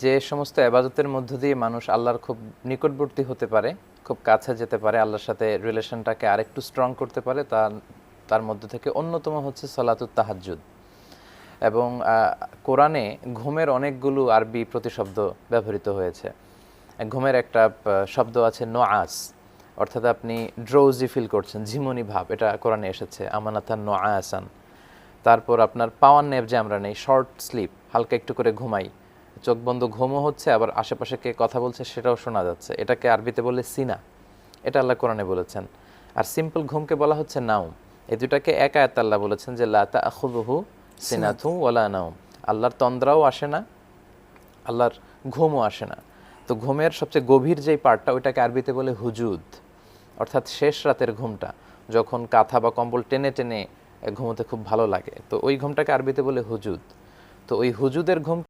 যে সমস্ত ইবাদতের মধ্য দিয়ে মানুষ আল্লাহর খুব নিকটবর্তী হতে পারে, খুব কাছে যেতে পারে, আল্লাহর সাথে রিলেশনটাকে আরেকটু স্ট্রং করতে পারে, তার মধ্য থেকে অন্যতম হচ্ছে সলাতুত তাহাজ্জুদ। এবং কোরআনে ঘুমের অনেকগুলো আরবি প্রতিশব্দ ব্যবহৃত হয়েছে। ঘুমের একটা শব্দ আছে নোআস, অর্থাৎ আপনি ড্রোজি ফিল করছেন, ঝিমুনি ভাব, এটা কোরআনে এসেছে, আমানাতান নোআসান। তারপর আপনার পাওয়ার ন্যাপ যে আমরা নেই, শর্ট স্লিপ, হালকা একটু করে ঘুমাই, চোখ বন্ধ ঘুমও হচ্ছে, আবার আশেপাশে কে কথা বলছে সেটাও শোনা যাচ্ছে, এটাকে আরবিতে বলে সিনা। এটা আল্লাহ কোরআনে বলেছেন। আর সিম্পল ঘুমকে বলা হচ্ছে নাউম। এই দুটাকে এক আয়াত আল্লাহ বলেছেন যে লা তাখুযুহু সিনাত। সিনাতু ওয়ালা নাউম। আল্লাহর তন্দ্রাও আসে না, আল্লাহর ঘুমও আসে না। তো ঘুমের সবচেয়ে গভীর যেই পার্টটা, ওইটাকে আরবিতে বলে হুজুদ, অর্থাৎ শেষ রাতের ঘুমটা, যখন কাঁথা বা কম্বল টেনে টেনে ঘুমোতে খুব ভালো লাগে, তো ওই ঘুমটাকে আরবিতে বলে হুজুদ। তো ওই হুজুদের ঘুম